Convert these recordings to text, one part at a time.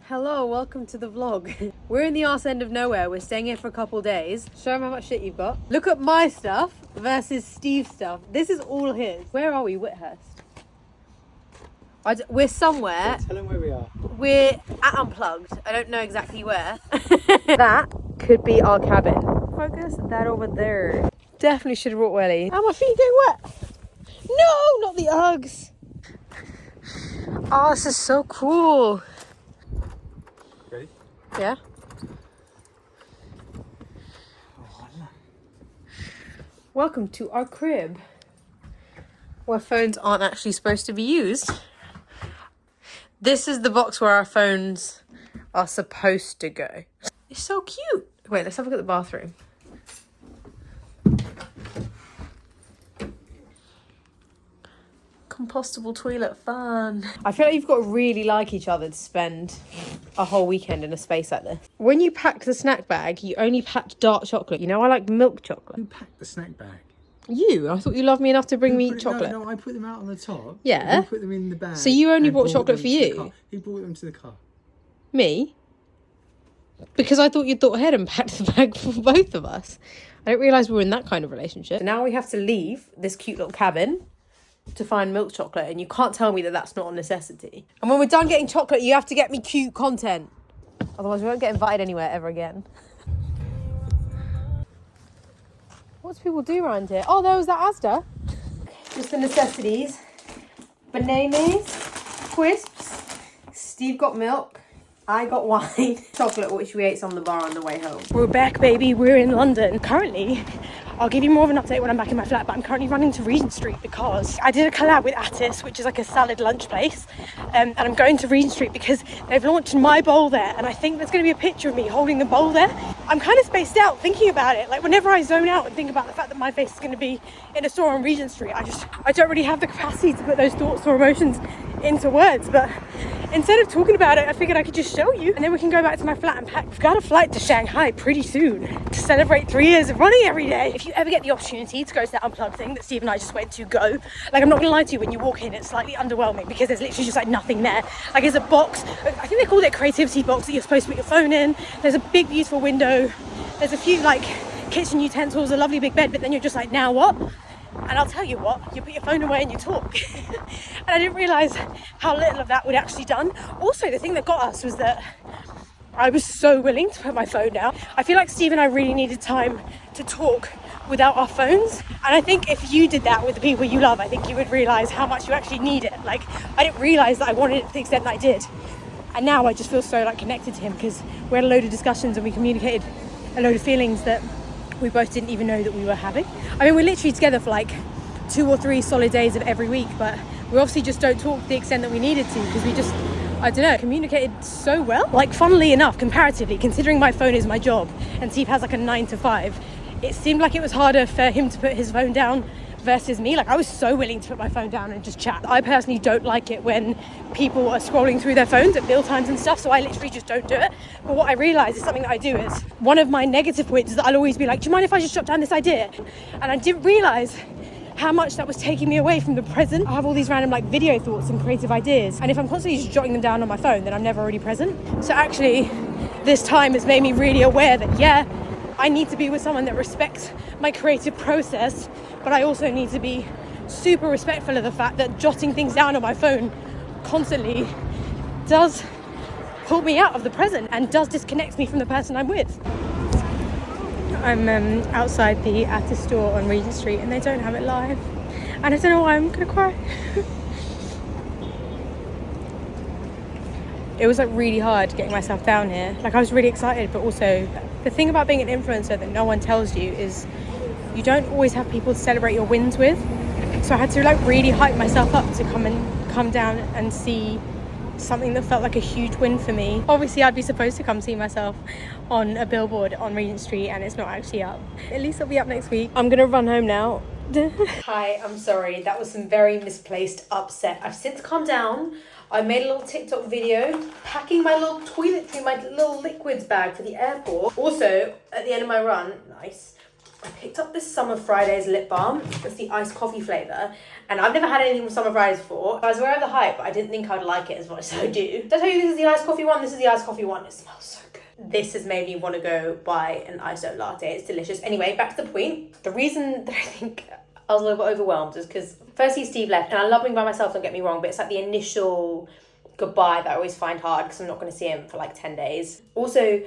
Hello, welcome to the vlog. We're in the arse end of nowhere. We're staying here for a couple days. Show him how much shit you've got. Look at my stuff versus Steve's stuff. This is all his. Where are we? Whithurst. We're somewhere. Tell him where we are. We're at Unplugged. I don't know exactly where. That could be our cabin. Focus that over there. Definitely should have brought wellies. Oh, my feet getting wet. No, not the Uggs. Oh, this is so cool. Ready? Yeah. Welcome to our crib, where phones aren't actually supposed to be used. This is the box where our phones are supposed to go. It's so cute. Wait, let's have a look at the bathroom. Compostable toilet, fun. I feel like you've got to really like each other to spend a whole weekend in a space like this. When you packed the snack bag, you only packed dark chocolate. You know, I like milk chocolate. Who packed the snack bag? You? I thought you loved me enough to bring me chocolate. No, I put them out on the top. Yeah. He put them in the bag. So you only and bought chocolate them for to the you? car. He brought them to the car. Me? Because I thought you'd thought ahead and packed the bag for both of us. I didn't realise we were in that kind of relationship. Now we have to leave this cute little cabin to find milk chocolate, and you can't tell me that that's not a necessity. And when we're done getting chocolate, you have to get me cute content. Otherwise we won't get invited anywhere ever again. What do people do around here? Oh, there was that Asda. Just the necessities. Bananas, crisps, Steve got milk, I got wine, chocolate, which we ate some on the bar on the way home. We're back, baby. We're in London. Currently, I'll give you more of an update when I'm back in my flat, but I'm currently running to Regent Street because I did a collab with Attis, which is like a salad lunch place, and I'm going to Regent Street because they've launched my bowl there, and I think there's going to be a picture of me holding the bowl there. I'm kind of spaced out thinking about it. Like, whenever I zone out and think about the fact that my face is going to be in a store on Regent Street, I don't really have the capacity to put those thoughts or emotions into words. But instead of talking about it, I figured I could just show you, and then we can go back to my flat and pack. We've got a flight to Shanghai pretty soon to celebrate 3 years of running every day. If you ever get the opportunity to go to that Unplugged thing that Steve and I just went to, go. Like, I'm not gonna lie to you, when you walk in, it's slightly underwhelming because there's literally just like nothing there. Like, there's a box, I think they called it a creativity box that you're supposed to put your phone in. There's a big beautiful window. There's a few like kitchen utensils, a lovely big bed, but then you're just like, now what? And I'll tell you what, you put your phone away and you talk. And I didn't realise how little of that we'd actually done. Also, the thing that got us was that I was so willing to put my phone down. I feel like Steve and I really needed time to talk without our phones. And I think if you did that with the people you love, I think you would realise how much you actually need it. Like, I didn't realise that I wanted it to the extent that I did. And now I just feel so like connected to him because we had a load of discussions and we communicated a load of feelings that we both didn't even know that we were having. I mean, we're literally together for like 2 or 3 solid days of every week, but we obviously just don't talk to the extent that we needed to because we just, I don't know, communicated so well. Like, funnily enough, comparatively, considering my phone is my job and Steve has like a 9 to 5, it seemed like it was harder for him to put his phone down versus me. Like, I was so willing to put my phone down and just chat. I personally don't like it when people are scrolling through their phones at meal times and stuff, so I literally just don't do it. But what I realise is something that I do is, one of my negative points is that I'll always be like, do you mind if I just jot down this idea? And I didn't realise how much that was taking me away from the present. I have all these random like video thoughts and creative ideas, and if I'm constantly just jotting them down on my phone, then I'm never already present. So actually, this time has made me really aware that, yeah, I need to be with someone that respects my creative process, but I also need to be super respectful of the fact that jotting things down on my phone constantly does pull me out of the present and does disconnect me from the person I'm with. I'm outside the Attis store on Regent Street and they don't have it live, and I don't know why. I'm gonna cry. It was like really hard getting myself down here. Like, I was really excited, but also the thing about being an influencer that no one tells you is you don't always have people to celebrate your wins with. So I had to like really hype myself up to come down and see something that felt like a huge win for me. Obviously, I'd be supposed to come see myself on a billboard on Regent Street and it's not actually up. At least it'll be up next week. I'm gonna run home now. Hi, I'm sorry. That was some very misplaced upset. I've since calmed down. I made a little TikTok video packing my little toiletry, my little liquids bag for the airport. Also, at the end of my run, nice, I picked up this Summer Fridays lip balm. It's the iced coffee flavour. And I've never had anything from Summer Fridays before. I was aware of the hype, but I didn't think I'd like it as much as I do. Did I tell you this is the iced coffee one? This is the iced coffee one. It smells so good. This has made me want to go buy an iced oat latte. It's delicious. Anyway, back to the point. The reason that I think I was a little bit overwhelmed is because firstly Steve left, and I love being by myself, don't get me wrong, but it's like the initial goodbye that I always find hard because I'm not going to see him for like 10 days. Also,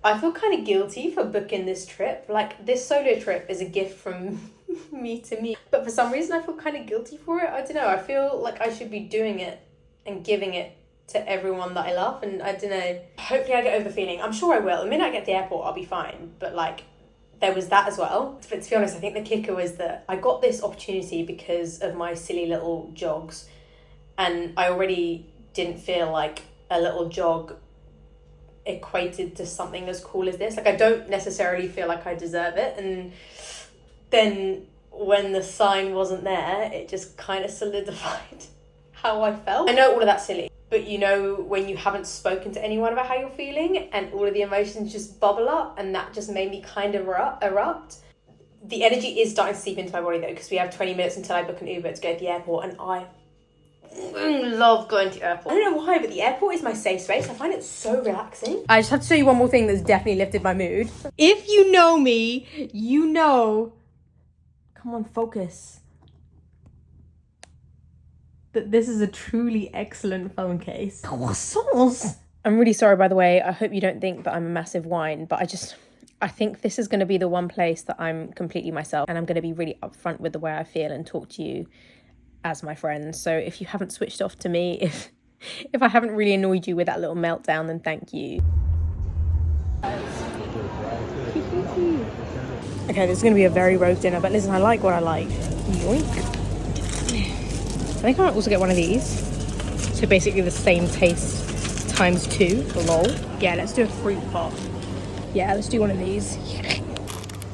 I feel kind of guilty for booking this trip. Like, this solo trip is a gift from me to me. But for some reason, I feel kind of guilty for it. I don't know. I feel like I should be doing it and giving it to everyone that I love. And I don't know. Hopefully I get over the feeling. I'm sure I will. The minute I get to the airport, I'll be fine. But like, there was that as well. But to be honest, I think the kicker was that I got this opportunity because of my silly little jogs. And I already didn't feel like a little jog equated to something as cool as this. Like, I don't necessarily feel like I deserve it. And then when the sign wasn't there, it just kind of solidified how I felt. I know all of that's silly, but you know when you haven't spoken to anyone about how you're feeling and all of the emotions just bubble up, and that just made me kind of erupt. The energy is starting to seep into my body though, because we have 20 minutes until I book an Uber to go to the airport, and I love going to the airport. I don't know why, but the airport is my safe space. I find it so relaxing. I just have to show you one more thing that's definitely lifted my mood. If you know me, you know, come on, focus, that this is a truly excellent phone case. Croissants. I'm really sorry, by the way. I hope you don't think that I'm a massive whine, but I think this is going to be the one place that I'm completely myself, and I'm going to be really upfront with the way I feel and talk to you as my friend. So if you haven't switched off to me, if I haven't really annoyed you with that little meltdown, then thank you. Okay, this is going to be a very rogue dinner, but listen, I like what I like. Yoink. I think I might also get one of these. So basically the same taste times 2, lol. Yeah, let's do a fruit pot. Yeah, let's do one of these.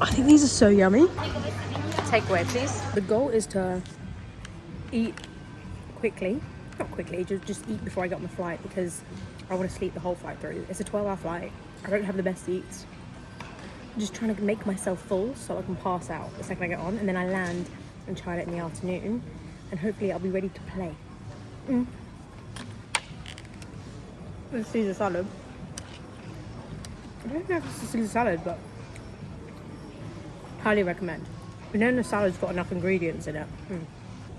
I think these are so yummy. Takeaway, please. The goal is to eat quickly, not quickly, just eat before I get on the flight, because I want to sleep the whole flight through. It's a 12-hour flight. I don't have the best eats. I'm just trying to make myself full so I can pass out the second I get on, and then I land in China in the afternoon, and hopefully I'll be ready to play. This is Caesar salad. I don't know if it's a Caesar salad, but highly recommend. And then the salad's got enough ingredients in it.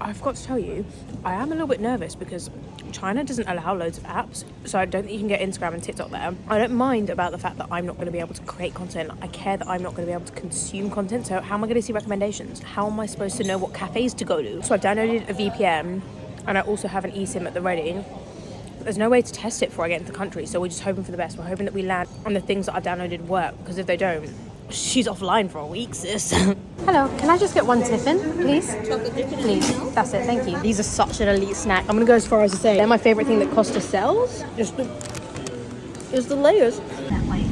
I've got to tell you, I am a little bit nervous because China doesn't allow loads of apps, so I don't think you can get Instagram and TikTok there. I don't mind about the fact that I'm not going to be able to create content. I care that I'm not going to be able to consume content, so how am I going to see recommendations? How am I supposed to know what cafes to go to? So I've downloaded a VPN, and I also have an eSIM at the ready. But there's no way to test it before I get into the country, so we're just hoping for the best. We're hoping that we land and the things that I've downloaded work, because if they don't, she's offline for a week, sis. Hello, can I just get one tiffin, please? Please, that's it, thank you. These are such an elite snack. I'm gonna go as far as to say they're my favorite thing that Costa sells. Just the layers. That way.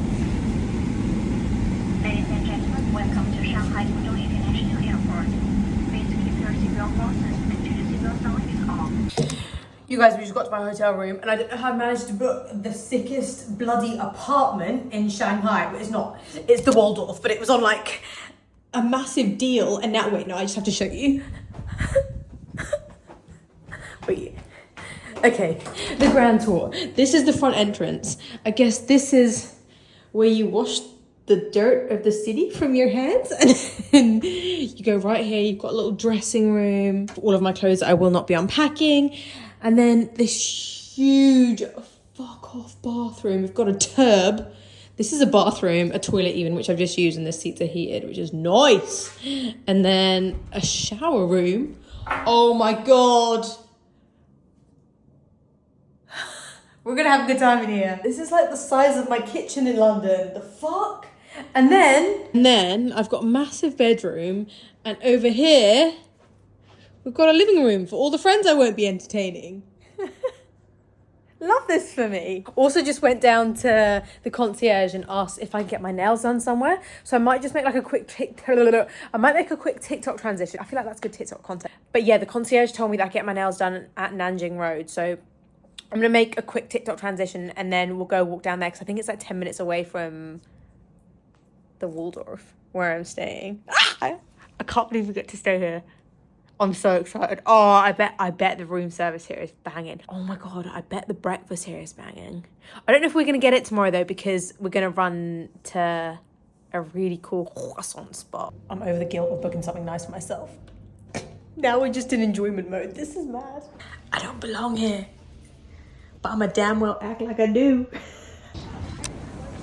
Ladies and gentlemen, welcome to Shanghai Pudong International Airport. Please keep your seatbelt fastened and the seatbelt sign is on. You guys, we just got to my hotel room, and I don't know how I managed to book the sickest bloody apartment in Shanghai. But it's not. It's the Waldorf, but it was on like a massive deal. And now, wait, no, I just have to show you. Wait. Okay, the grand tour. This is the front entrance. I guess this is where you wash the dirt of the city from your hands, and then you go right here. You've got a little dressing room for all of my clothes that I will not be unpacking. And then this huge fuck off bathroom. We've got a tub. This is a bathroom, a toilet even, which I've just used, and the seats are heated, which is nice. And then a shower room. Oh my God. We're gonna have a good time in here. This is like the size of my kitchen in London. The fuck? And then I've got a massive bedroom, and over here, we've got a living room for all the friends I won't be entertaining. Love this for me. Also just went down to the concierge and asked if I can get my nails done somewhere. So I might just make like a quick TikTok transition. I feel like that's good TikTok content. But yeah, the concierge told me that I get my nails done at Nanjing Road. So I'm going to make a quick TikTok transition, and then we'll go walk down there, because I think it's like 10 minutes away from the Waldorf. where I'm staying. I can't believe we get to stay here. I'm so excited. Oh, I bet the room service here is banging. Oh my God, I bet the breakfast here is banging. I don't know if we're going to get it tomorrow though, because we're going to run to a really cool croissant spot. I'm over the guilt of booking something nice for myself. Now we're just in enjoyment mode. This is mad. I don't belong here, but I'ma damn well act like I do.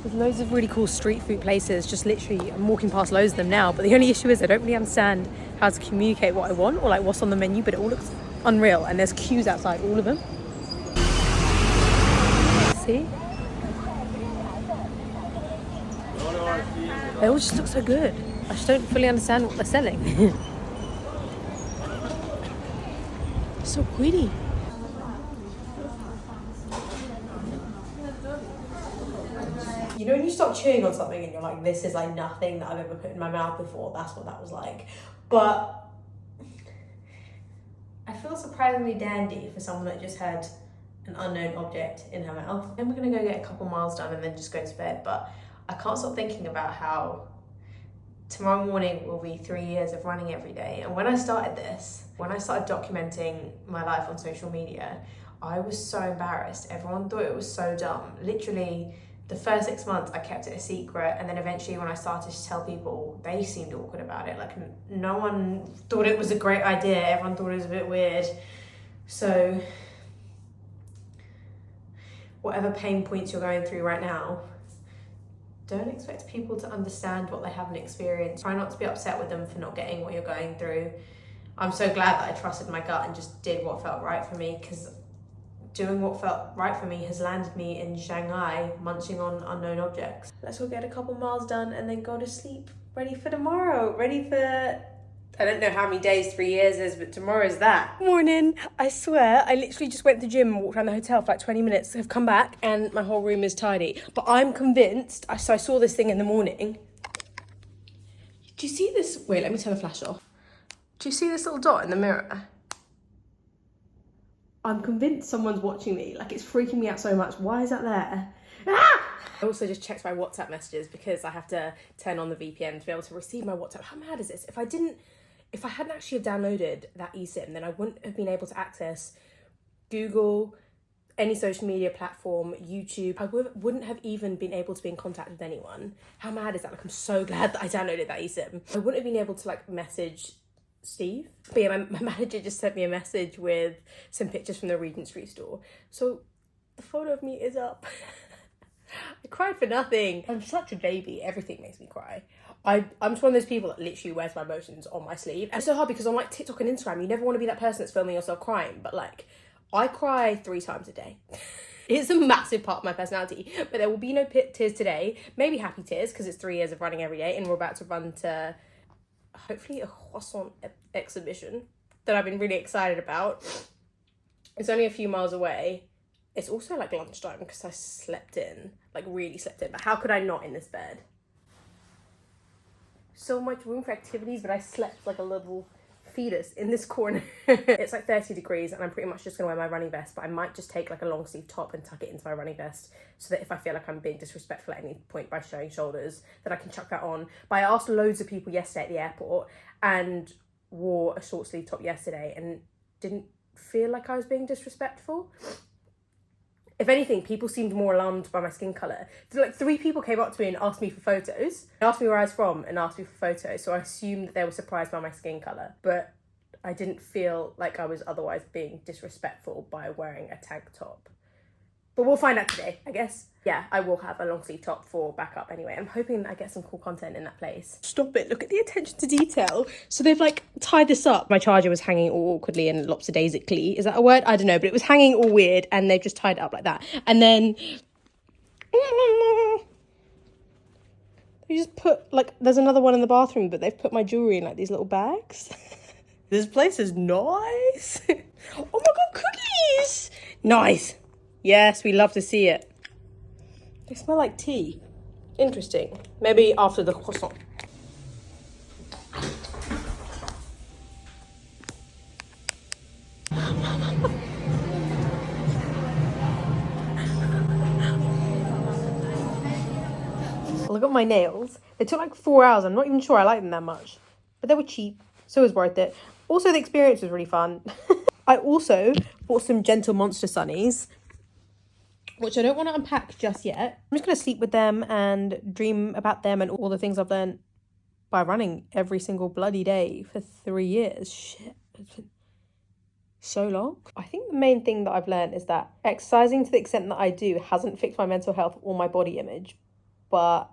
There's loads of really cool street food places. Just literally, I'm walking past loads of them now, but the only issue is I don't really understand how to communicate what I want or like what's on the menu, but it all looks unreal, and there's queues outside all of them. See? They all just look so good. I just don't fully understand what they're selling. So pretty. You know when you stop chewing on something and you're like, this is like nothing that I've ever put in my mouth before? That's what that was like. But I feel surprisingly dandy for someone that just had an unknown object in her mouth. And we're gonna go get a couple miles done and then just go to bed. But I can't stop thinking about how tomorrow morning will be 3 years of running every day. And when I started this, when I started documenting my life on social media, I was so embarrassed. Everyone thought it was so dumb. Literally, the first 6 months I kept it a secret, and then eventually when I started to tell people, they seemed awkward about it. Like, no one thought it was a great idea. Everyone thought it was a bit weird. So whatever pain points you're going through right now, don't expect people to understand what they haven't experienced. Try not to be upset with them for not getting what you're going through. I'm so glad that I trusted my gut and just did what felt right for me, because doing what felt right for me has landed me in Shanghai munching on unknown objects. Let's go get a couple miles done and then go to sleep. Ready for tomorrow. Ready for... I don't know how many days 3 years is, but tomorrow's that. Morning. I swear, I literally just went to the gym and walked around the hotel for like 20 minutes. I've come back and my whole room is tidy. But I'm convinced, so I saw this thing in the morning. Do you see this? Wait, let me turn the flash off. Do you see this little dot in the mirror? I'm convinced someone's watching me. Like, it's freaking me out so much. Why is that there? Ah! I also just checked my WhatsApp messages because I have to turn on the VPN to be able to receive my WhatsApp. How mad is this? If I hadn't actually downloaded that eSIM, then I wouldn't have been able to access Google, any social media platform, YouTube. I wouldn't have even been able to be in contact with anyone. How mad is that? Like, I'm so glad that I downloaded that eSIM. I wouldn't have been able to like message Steve. But yeah, my manager just sent me a message with some pictures from the Regent Street store. So the photo of me is up. I cried for nothing. I'm such a baby. Everything makes me cry. I'm just one of those people that literally wears my emotions on my sleeve. And it's so hard because on like TikTok and Instagram, you never want to be that person that's filming yourself crying. But like, I cry 3 times a day. It's a massive part of my personality. But there will be no tears today. Maybe happy tears because it's 3 years of running every day. And we're about to run to hopefully a croissant exhibition that I've been really excited about. It's only a few miles away. It's also like lunchtime because I slept in, like really slept in. But how could I not in this bed? So much room for activities, but I slept like a little fetus in this corner. It's like 30 degrees and I'm pretty much just gonna wear my running vest, but I might just take like a long sleeve top and tuck it into my running vest so that if I feel like I'm being disrespectful at any point by showing shoulders, that I can chuck that on. But I asked loads of people yesterday at the airport and wore a short sleeve top yesterday and didn't feel like I was being disrespectful. If anything, people seemed more alarmed by my skin colour. So like 3 people came up to me and asked me for photos. They asked me where I was from and asked me for photos. So I assumed that they were surprised by my skin colour. But I didn't feel like I was otherwise being disrespectful by wearing a tank top. But we'll find out today, I guess. Yeah, I will have a long sleeve top for backup anyway. I'm hoping I get some cool content in that place. Stop it, look at the attention to detail. So they've like tied this up. My charger was hanging all awkwardly and lopsidazically. Is that a word? I don't know, but it was hanging all weird and they've just tied it up like that. And then they just put like, there's another one in the bathroom, but they've put my jewellery in like these little bags. This place is nice. Oh my God, cookies. Nice. Yes, we love to see it. They smell like tea. Interesting. Maybe after the croissant. I got my nails. They took like 4 hours. I'm not even sure I like them that much. But they were cheap, so it was worth it. Also, the experience was really fun. I also bought some Gentle Monster sunnies, which I don't want to unpack just yet. I'm just going to sleep with them and dream about them and all the things I've learned by running every single bloody day for 3 years. Shit. It's been so long. I think the main thing that I've learned is that exercising to the extent that I do hasn't fixed my mental health or my body image, but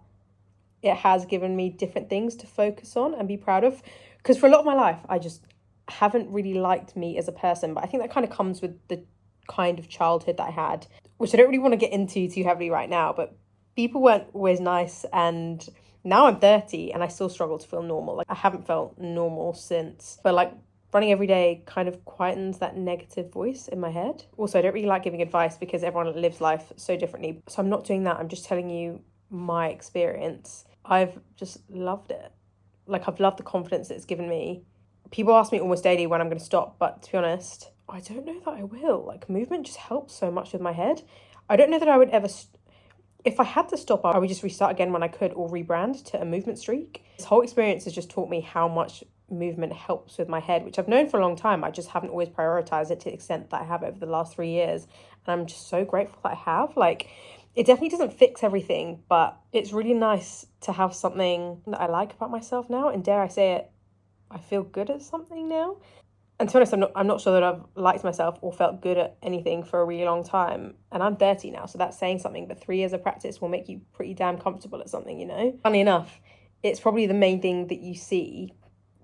it has given me different things to focus on and be proud of. Because for a lot of my life, I just haven't really liked me as a person. But I think that kind of comes with the kind of childhood that I had, which I don't really want to get into too heavily right now. But people weren't always nice. And now I'm 30 and I still struggle to feel normal. Like I haven't felt normal since. But like running every day kind of quietens that negative voice in my head. Also, I don't really like giving advice because everyone lives life so differently. So I'm not doing that. I'm just telling you my experience. I've just loved it. Like I've loved the confidence it's given me. People ask me almost daily when I'm going to stop, but to be honest, I don't know that I will. Like movement just helps so much with my head. I don't know that I would ever, if I had to stop, I would just restart again when I could or rebrand to a movement streak. This whole experience has just taught me how much movement helps with my head, which I've known for a long time. I just haven't always prioritized it to the extent that I have over the last 3 years. And I'm just so grateful that I have. Like, it definitely doesn't fix everything, but it's really nice to have something that I like about myself now. And dare I say it, I feel good at something now. And to be honest, I'm not sure that I've liked myself or felt good at anything for a really long time. And I'm 30 now, so that's saying something. But 3 years of practice will make you pretty damn comfortable at something, you know? Funny enough, it's probably the main thing that you see,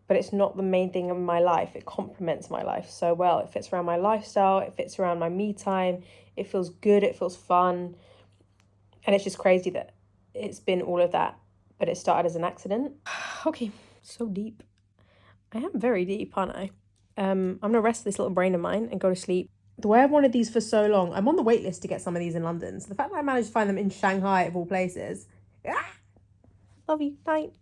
but it's not the main thing in my life. It complements my life so well. It fits around my lifestyle. It fits around my me time. It feels good. It feels fun. And it's just crazy that it's been all of that, but it started as an accident. Okay, so deep. I am very deep, aren't I? I'm going to rest this little brain of mine and go to sleep. The way I've wanted these for so long, I'm on the wait list to get some of these in London. So the fact that I managed to find them in Shanghai, of all places. Love you. Night.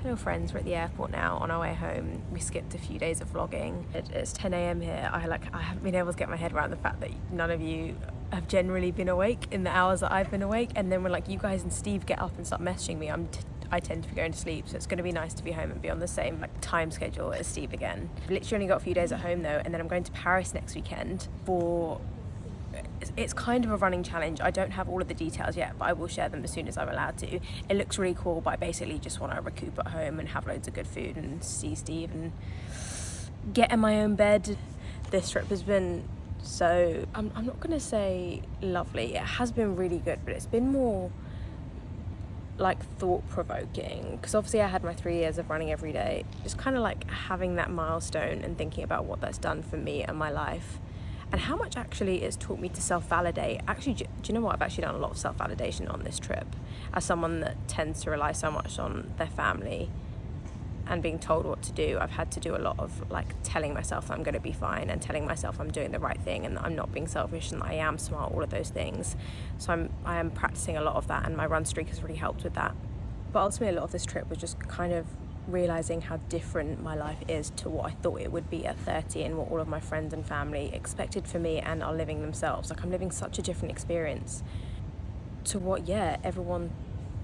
Hello friends, we're at the airport now on our way home. We skipped a few days of vlogging. It's 10 a.m. here. I haven't been able to get my head around the fact that none of you have generally been awake in the hours that I've been awake. And then when like you guys and Steve get up and start messaging me, I tend to be going to sleep. So it's going to be nice to be home and be on the same like time schedule as Steve again. I've literally only got a few days at home though, and then I'm going to Paris next weekend for... It's kind of a running challenge. I don't have all of the details yet, but I will share them as soon as I'm allowed to. It looks really cool, but I basically just want to recoup at home and have loads of good food and see Steve and get in my own bed. This trip has been so... I'm not going to say lovely. It has been really good, but it's been more like thought-provoking, because obviously I had my 3 years of running every day. Just kind of like having that milestone and thinking about what that's done for me and my life. And how much actually it's taught me to self-validate. Actually, do you know what? I've actually done a lot of self-validation on this trip. As someone that tends to rely so much on their family and being told what to do, I've had to do a lot of like telling myself that I'm going to be fine and telling myself I'm doing the right thing and that I'm not being selfish and that I am smart, all of those things. So I am practicing a lot of that, and my run streak has really helped with that. But ultimately, a lot of this trip was just kind of realising how different my life is to what I thought it would be at 30 and what all of my friends and family expected for me and are living themselves. Like, I'm living such a different experience to what, everyone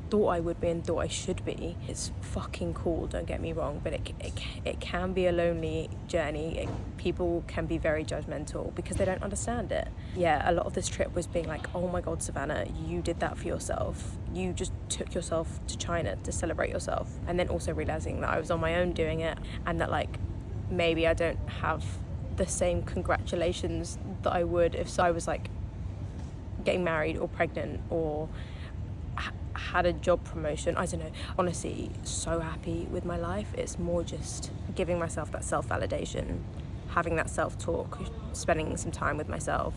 thought I would be and thought I should be. It's fucking cool, don't get me wrong, but it can be a lonely journey. People can be very judgmental because they don't understand it. Yeah, a lot of this trip was being like, oh my God, Savannah, you did that for yourself. You just took yourself to China to celebrate yourself. And then also realising that I was on my own doing it, and that like maybe I don't have the same congratulations that I would if I was like getting married or pregnant or had a job promotion. I don't know. Honestly, so happy with my life. It's more just giving myself that self-validation, having that self-talk, spending some time with myself,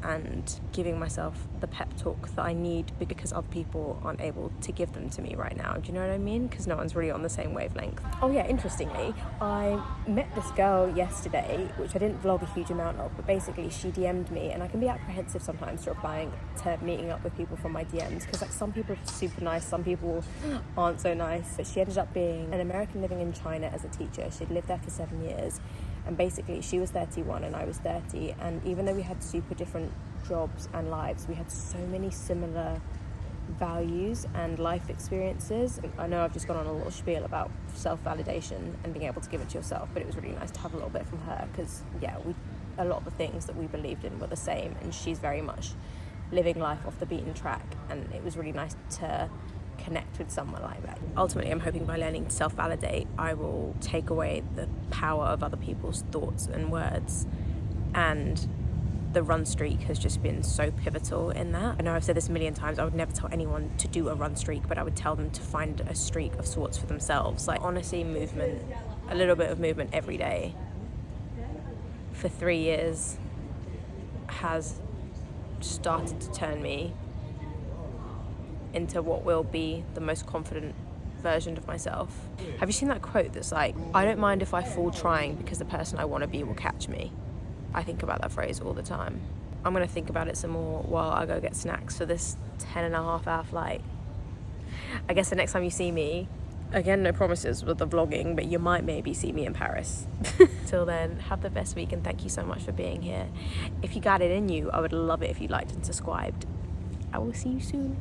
and giving myself the pep talk that I need because other people aren't able to give them to me right now. Do you know what I mean? Because no one's really on the same wavelength. Oh yeah, interestingly, I met this girl yesterday, which I didn't vlog a huge amount of, but basically she DM'd me, and I can be apprehensive sometimes to replying to meeting up with people from my DMs, because like some people are super nice, some people aren't so nice. But she ended up being an American living in China as a teacher. She'd lived there for 7 years. And basically she was 31 and I was 30, and even though we had super different jobs and lives. We had so many similar values and life experiences. I know I've just gone on a little spiel about self-validation and being able to give it to yourself, but it was really nice to have a little bit from her, because a lot of the things that we believed in were the same, and she's very much living life off the beaten track, and it was really nice to connect with someone like that. Ultimately, I'm hoping by learning to self-validate, I will take away the power of other people's thoughts and words, and the run streak has just been so pivotal in that. I know I've said this a million times, I would never tell anyone to do a run streak, but I would tell them to find a streak of sorts for themselves. Like, honestly, movement, a little bit of movement every day for 3 years has started to turn me into what will be the most confident version of myself. Have you seen that quote that's like, I don't mind if I fall trying because the person I want to be will catch me? I think about that phrase all the time. I'm going to think about it some more while I go get snacks for this 10.5-hour flight. I guess the next time you see me, again, no promises with the vlogging, but you might maybe see me in Paris. Till then, have the best week, and thank you so much for being here. If you got it in you, I would love it if you liked and subscribed. I will see you soon.